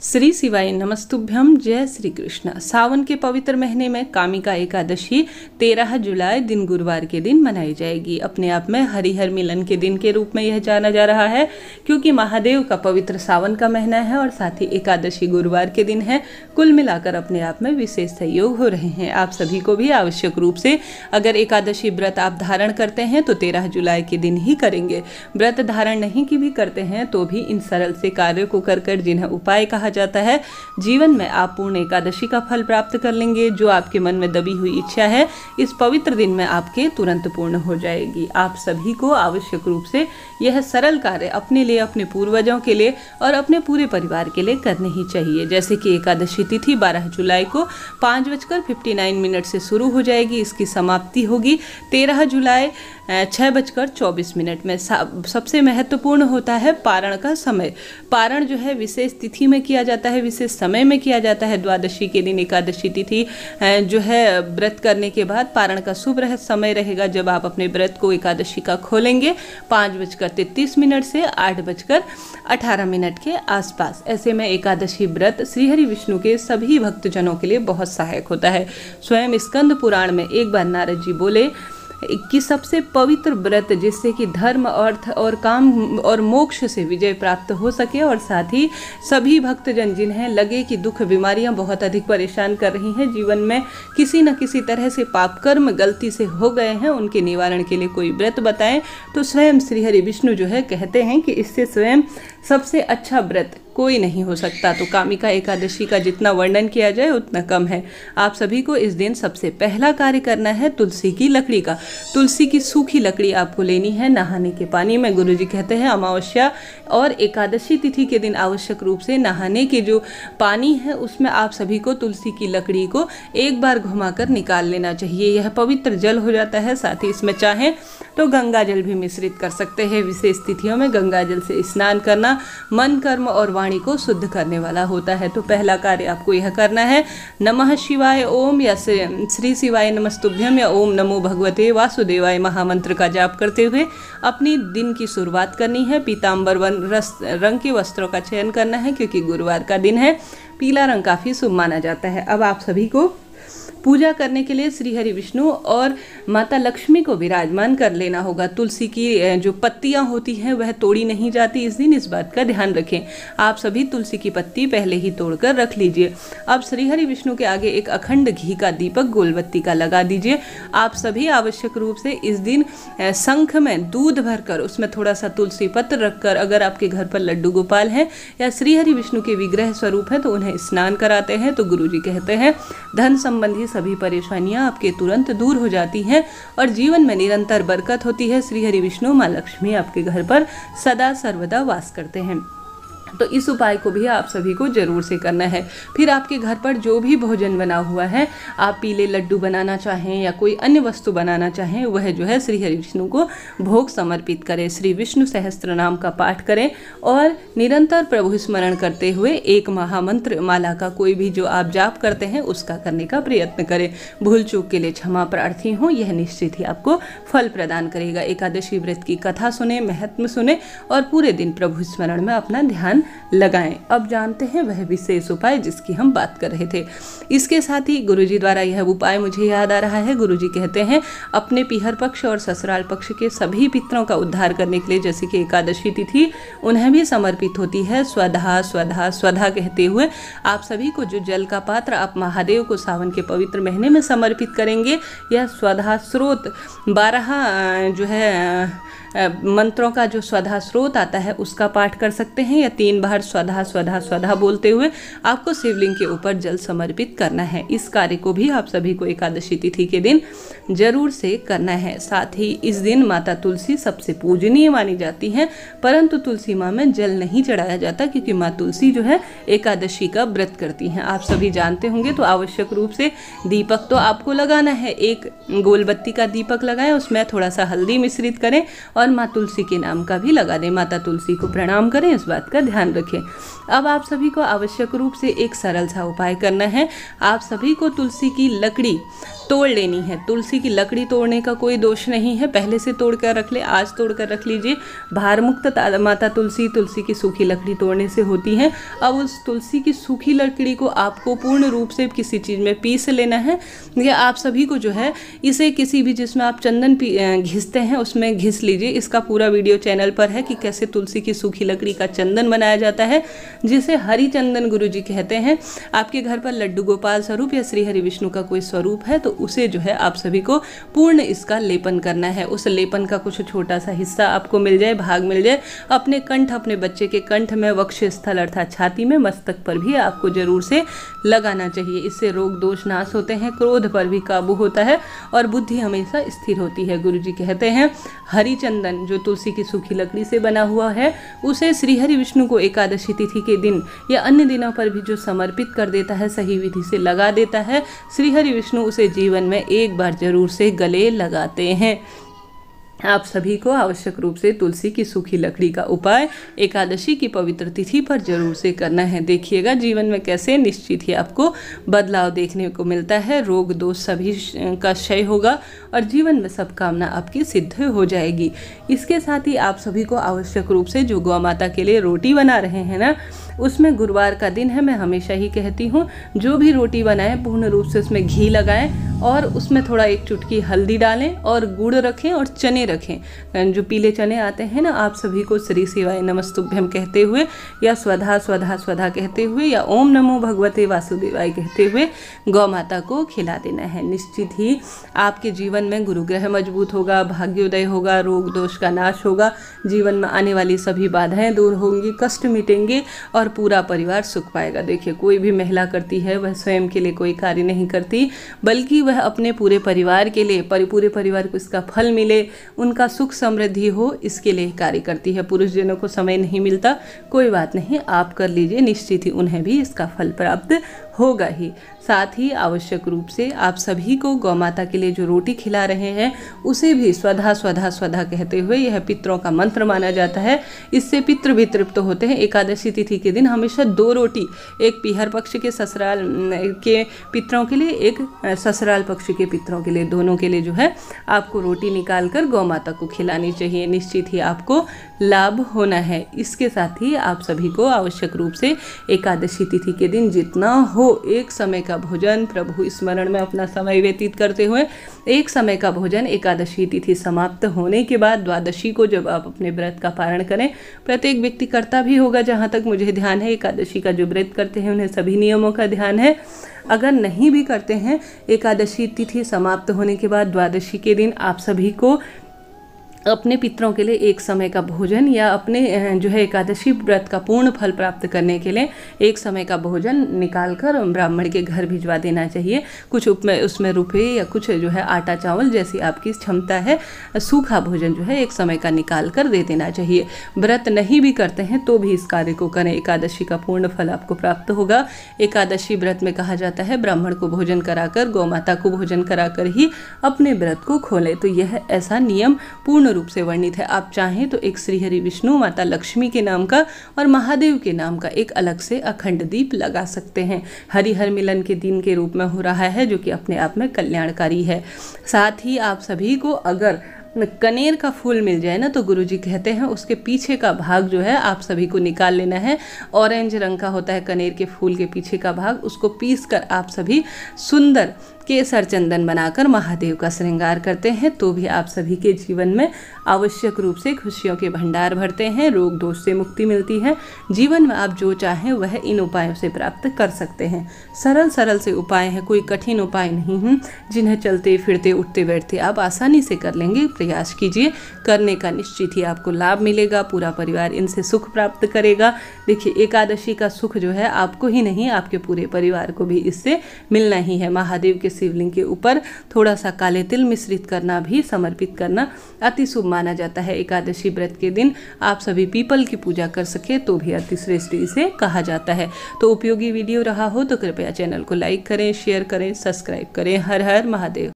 श्री शिवाय नमस्तुभ्यम। जय श्री कृष्ण। सावन के पवित्र महीने में कामिका एकादशी 13 जुलाई दिन गुरुवार के दिन मनाई जाएगी। अपने आप में हरिहर मिलन के दिन के रूप में यह जाना जा रहा है, क्योंकि महादेव का पवित्र सावन का महीना है और साथ ही एकादशी गुरुवार के दिन है। कुल मिलाकर अपने आप में विशेष सहयोग हो रहे हैं। आप सभी को भी आवश्यक रूप से अगर एकादशी व्रत आप धारण करते हैं तो 13 जुलाई के दिन ही करेंगे। व्रत धारण नहीं की भी करते हैं तो भी इन सरल से कार्यों को कर जिन्हें उपाय कहा जाता है, जीवन में आप पूर्ण एकादशी का फल प्राप्त कर लेंगे। जो आपके मन में दबी हुई इच्छा है इस पवित्र दिन में आपके तुरंत पूर्ण हो जाएगी। आप सभी को आवश्यक रूप से यह सरल कार्य अपने लिए, अपने पूर्वजों के लिए और अपने पूरे परिवार के लिए करने ही चाहिए। जैसे कि एकादशी तिथि 12 जुलाई को 5:59 से शुरू हो जाएगी। इसकी समाप्ति होगी 13 जुलाई 6:24 में। सबसे महत्वपूर्ण होता है पारण का समय। पारण जो है विशेष तिथि में किया जाता है, विशेष समय में किया जाता है। द्वादशी के दिन एकादशी तिथि जो है व्रत करने के बाद पारण का शुभ समय रहेगा, जब आप अपने व्रत को एकादशी का खोलेंगे 5:33 से 8:18 के आसपास। ऐसे में एकादशी व्रत श्रीहरि विष्णु के सभी भक्तजनों के लिए बहुत सहायक होता है। स्वयं स्कंद पुराण में एक बार नारद जी बोले कि सबसे पवित्र व्रत जिससे कि धर्म, अर्थ और काम और मोक्ष से विजय प्राप्त हो सके, और साथ ही सभी भक्तजन जिन्हें लगे कि दुख बीमारियां बहुत अधिक परेशान कर रही हैं, जीवन में किसी न किसी तरह से पाप कर्म गलती से हो गए हैं, उनके निवारण के लिए कोई व्रत बताएं तो स्वयं श्रीहरि विष्णु जो है कहते हैं कि इससे स्वयं सबसे अच्छा व्रत कोई नहीं हो सकता। तो कामिका एकादशी का जितना वर्णन किया जाए उतना कम है। आप सभी को इस दिन सबसे पहला कार्य करना है तुलसी की लकड़ी का। तुलसी की सूखी लकड़ी आपको लेनी है नहाने के पानी में। गुरुजी कहते हैं अमावस्या और एकादशी तिथि के दिन आवश्यक रूप से नहाने के जो पानी है उसमें आप सभी को तुलसी की लकड़ी को एक बार घुमाकर निकाल लेना चाहिए। यह पवित्र जल हो जाता है। साथ ही इसमें चाहें तो गंगा जल भी मिश्रित कर सकते हैं। विशेष तिथियों में गंगा जल से स्नान करना मन, कर्म और वाणी को शुद्ध करने वाला होता है। तो पहला कार्य आपको यह करना है नमः शिवाय ओम या श्री शिवाय नमस्तुभ्यम या ओम नमो भगवते वासुदेवाय महामंत्र का जाप करते हुए अपनी दिन की शुरुआत करनी है। पीतांबर रंग के वस्त्रों का चयन करना है, क्योंकि गुरुवार का दिन है। पीला रंग काफ़ी शुभ माना जाता है। अब आप सभी को पूजा करने के लिए श्रीहरि विष्णु और माता लक्ष्मी को विराजमान कर लेना होगा। तुलसी की जो पत्तियां होती हैं वह तोड़ी नहीं जाती इस दिन, इस बात का ध्यान रखें। आप सभी तुलसी की पत्ती पहले ही तोड़कर रख लीजिए। अब श्रीहरि विष्णु के आगे एक अखंड घी का दीपक गोलबत्ती का लगा दीजिए। आप सभी आवश्यक रूप से इस दिन शंख में दूध भरकर उसमें थोड़ा सा तुलसी पत्र रखकर, अगर आपके घर पर लड्डू गोपाल हैं या श्रीहरि विष्णु के विग्रह स्वरूप है तो उन्हें स्नान कराते हैं। तो गुरुजी कहते हैं धन संबंधी सभी परेशानियां आपके तुरंत दूर हो जाती हैं और जीवन में निरंतर बरकत होती है। श्रीहरि विष्णु माँ लक्ष्मी आपके घर पर सदा सर्वदा वास करते हैं। तो इस उपाय को भी आप सभी को जरूर से करना है। फिर आपके घर पर जो भी भोजन बना हुआ है, आप पीले लड्डू बनाना चाहें या कोई अन्य वस्तु बनाना चाहें, वह जो है श्रीहरि विष्णु को भोग समर्पित करें। श्री विष्णु सहस्त्र नाम का पाठ करें और निरंतर प्रभु स्मरण करते हुए एक महामंत्र माला का कोई भी जो आप जाप करते हैं उसका करने का प्रयत्न करें। भूल चूक के लिए क्षमा प्रार्थी हूँ, यह निश्चित ही आपको फल प्रदान करेगा। एकादशी व्रत की कथा सुने, महत्व सुने और पूरे दिन प्रभु स्मरण में अपना ध्यान लगाएं। अब जानते हैं वह विशेष उपाय जिसकी हम बात कर रहे थे। इसके साथ ही गुरुजी द्वारा यह उपाय मुझे याद आ रहा है। गुरुजी कहते हैं अपने पीहर पक्ष और ससुराल पक्ष के सभी पितरों का उद्धार करने के लिए, जैसे कि एकादशी तिथि उन्हें भी समर्पित होती है, स्वधा स्वधा स्वधा कहते हुए आप सभी को जो जल का पात्र आप महादेव को सावन के पवित्र महीने में समर्पित करेंगे, यह स्वधा स्रोत 12 जो है मंत्रों का जो स्वधा स्रोत आता है उसका पाठ कर सकते हैं, या 3 बार स्वधा स्वधा स्वधा बोलते हुए आपको शिवलिंग के ऊपर जल समर्पित करना है। इस कार्य को भी आप सभी को एकादशी तिथि के दिन जरूर से करना है। साथ ही इस दिन माता तुलसी सबसे पूजनीय मानी जाती हैं, परंतु तुलसी माँ में जल नहीं चढ़ाया जाता, क्योंकि माँ तुलसी जो है एकादशी का व्रत करती हैं। आप सभी जानते होंगे। तो आवश्यक रूप से दीपक तो आपको लगाना है, एक गोलबत्ती का दीपक लगाएं, उसमें थोड़ा सा हल्दी मिश्रित करें और माँ तुलसी के नाम का भी लगा दें। माता तुलसी को प्रणाम करें, इस बात का ध्यान रखें। अब आप सभी को आवश्यक रूप से एक सरल सा उपाय करना है। आप सभी को तुलसी की लकड़ी तोड़ लेनी है। तुलसी की लकड़ी तोड़ने का कोई दोष नहीं है, पहले से तोड़ कर रख ले, आज तोड़ कर रख लीजिए। भार मुक्त माता तुलसी, तुलसी की सूखी लकड़ी तोड़ने से होती है। अब उस तुलसी की सूखी लकड़ी को आपको पूर्ण रूप से किसी चीज़ में पीस लेना है, या आप सभी को जो है इसे किसी भी जिसमें आप चंदन घिसते हैं उसमें घिस लीजिए। इसका पूरा वीडियो चैनल पर है कि कैसे तुलसी की सूखी लकड़ी का चंदन बनाया जाता है, जिसे हरि चंदन गुरु जी कहते हैं। आपके घर पर लड्डू गोपाल स्वरूप या श्री हरि विष्णु का कोई स्वरूप है तो उसे जो है आप सभी को पूर्ण इसका लेपन करना है। उस लेपन का कुछ छोटा सा हिस्सा आपको मिल जाए, भाग मिल जाए, अपने कंठ, अपने बच्चे के कंठ में, वक्ष स्थल अर्थात छाती में, मस्तक पर भी आपको जरूर से लगाना चाहिए। इससे रोग दोष नाश होते हैं, क्रोध पर भी काबू होता है और बुद्धि हमेशा स्थिर होती है। गुरु जी कहते हैं हरि चंदन जो तुलसी की सूखी लकड़ी से बना हुआ है उसे श्री हरि विष्णु को एकादशी तिथि के दिन या अन्य दिनों पर भी जो समर्पित कर देता है, सही विधि से लगा देता है, श्री हरि विष्णु उसे जीवन में एक बार जरूर से गले लगाते हैं। आप सभी को आवश्यक रूप से तुलसी की सूखी लकड़ी का उपाय एकादशी की पवित्र तिथि पर जरूर से करना है। देखिएगा जीवन में कैसे निश्चित ही आपको बदलाव देखने को मिलता है। रोग दोष सभी का क्षय होगा और जीवन में सब कामना आपकी सिद्ध हो जाएगी। इसके साथ ही आप सभी को आवश्यक रूप से जो गौ माता के लिए रोटी बना रहे हैं ना, उसमें गुरुवार का दिन है, मैं हमेशा ही कहती हूँ जो भी रोटी बनाएं पूर्ण रूप से उसमें घी लगाएं और उसमें थोड़ा एक चुटकी हल्दी डालें और गुड़ रखें और चने रखें। जो पीले चने आते हैं ना, आप सभी को श्री शिवाय नमस्तुभ्यम कहते हुए या स्वधा स्वधा स्वधा कहते हुए या ओम नमो भगवते वासुदेवाय कहते हुए गौ माता को खिला देना है। निश्चित ही आपके जीवन में गुरु ग्रह मजबूत होगा, भाग्योदय होगा, रोग दोष का नाश होगा, जीवन में आने वाली सभी बाधाएं दूर होंगी, कष्ट मिटेंगे और पूरा परिवार सुख पाएगा। देखिए कोई भी महिला करती है वह स्वयं के लिए कोई कार्य नहीं करती, बल्कि वह अपने पूरे परिवार के लिए, पूरे परिवार को इसका फल मिले, उनका सुख समृद्धि हो, इसके लिए कार्य करती है। पुरुष जनों को समय नहीं मिलता, कोई बात नहीं, आप कर लीजिए, निश्चित ही उन्हें भी इसका फल प्राप्त होगा ही। साथ ही आवश्यक रूप से आप सभी को गौ माता के लिए जो रोटी खिला रहे हैं उसे भी स्वधा स्वधा स्वधा कहते हुए, यह पितरों का मंत्र माना जाता है, इससे पितृ भी तृप्त होते हैं। एकादशी तिथि के दिन हमेशा 2 रोटी, एक पीहर पक्ष के ससुराल के पितरों के लिए, एक ससुराल पक्ष के पितरों के लिए, दोनों के लिए जो है आपको रोटी निकाल कर गौ माता को खिलानी चाहिए। निश्चित ही आपको लाभ होना है। इसके साथ ही आप सभी को आवश्यक रूप से एकादशी तिथि के दिन जितना हो एक समय का भोजन, प्रभु स्मरण में अपना समय व्यतीत करते हुए एक समय का भोजन एकादशी तिथि समाप्त होने के बाद द्वादशी को जब आप अपने व्रत का पारण करें, प्रत्येक व्यक्ति करता भी होगा, जहाँ तक मुझे ध्यान है एकादशी का जो व्रत करते हैं उन्हें सभी नियमों का ध्यान है। अगर नहीं भी करते हैं, एकादशी तिथि समाप्त होने के बाद द्वादशी के दिन आप सभी को अपने पितरों के लिए एक समय का भोजन या अपने जो है एकादशी व्रत का पूर्ण फल प्राप्त करने के लिए एक समय का भोजन निकालकर ब्राह्मण के घर भिजवा देना चाहिए। कुछ उसमें रुपए या कुछ जो है आटा चावल जैसी आपकी क्षमता है, सूखा भोजन जो है एक समय का निकाल कर दे देना चाहिए। व्रत नहीं भी करते हैं तो भी इस कार्य को करें, एकादशी का पूर्ण फल आपको प्राप्त होगा। एकादशी व्रत में कहा जाता है ब्राह्मण को भोजन कराकर, गौ माता को भोजन कराकर ही अपने व्रत को खोलें। तो यह ऐसा नियम पूर्ण रूप से वर्णित है। आप चाहें तो एक श्री हरि विष्णु, माता लक्ष्मी के नाम का और महादेव के नाम का एक अलग से अखंड दीप लगा सकते हैं। हरिहर मिलन के दिन के रूप में हो रहा है, जो कि अपने आप में कल्याणकारी है। साथ ही आप सभी को अगर कनेर का फूल मिल जाए ना, तो गुरुजी कहते हैं उसके पीछे का भाग जो है आप सभी को निकाल लेना है। ऑरेंज रंग का होता है कनेर के फूल के पीछे का भाग, उसको पीस कर आप सभी सुंदर केसर चंदन बनाकर महादेव का श्रृंगार करते हैं, तो भी आप सभी के जीवन में आवश्यक रूप से खुशियों के भंडार भरते हैं, रोग दोष से मुक्ति मिलती है। जीवन में आप जो चाहें वह इन उपायों से प्राप्त कर सकते हैं। सरल सरल से उपाय हैं, कोई कठिन उपाय नहीं हैं, जिन्हें चलते फिरते उठते बैठते आप आसानी से कर लेंगे। प्रयास कीजिए, करने का निश्चित ही आपको लाभ मिलेगा, पूरा परिवार इनसे सुख प्राप्त करेगा। देखिए एकादशी का सुख जो है आपको ही नहीं, आपके पूरे परिवार को भी इससे मिलना ही है। महादेव के शिवलिंग के ऊपर थोड़ा सा काले तिल मिश्रित करना भी, समर्पित करना अति शुभ माना जाता है। एकादशी व्रत के दिन आप सभी पीपल की पूजा कर सके तो भी अति श्रेष्ठ इसे कहा जाता है। तो उपयोगी वीडियो रहा हो तो कृपया चैनल को लाइक करें, शेयर करें, सब्सक्राइब करें। हर हर महादेव।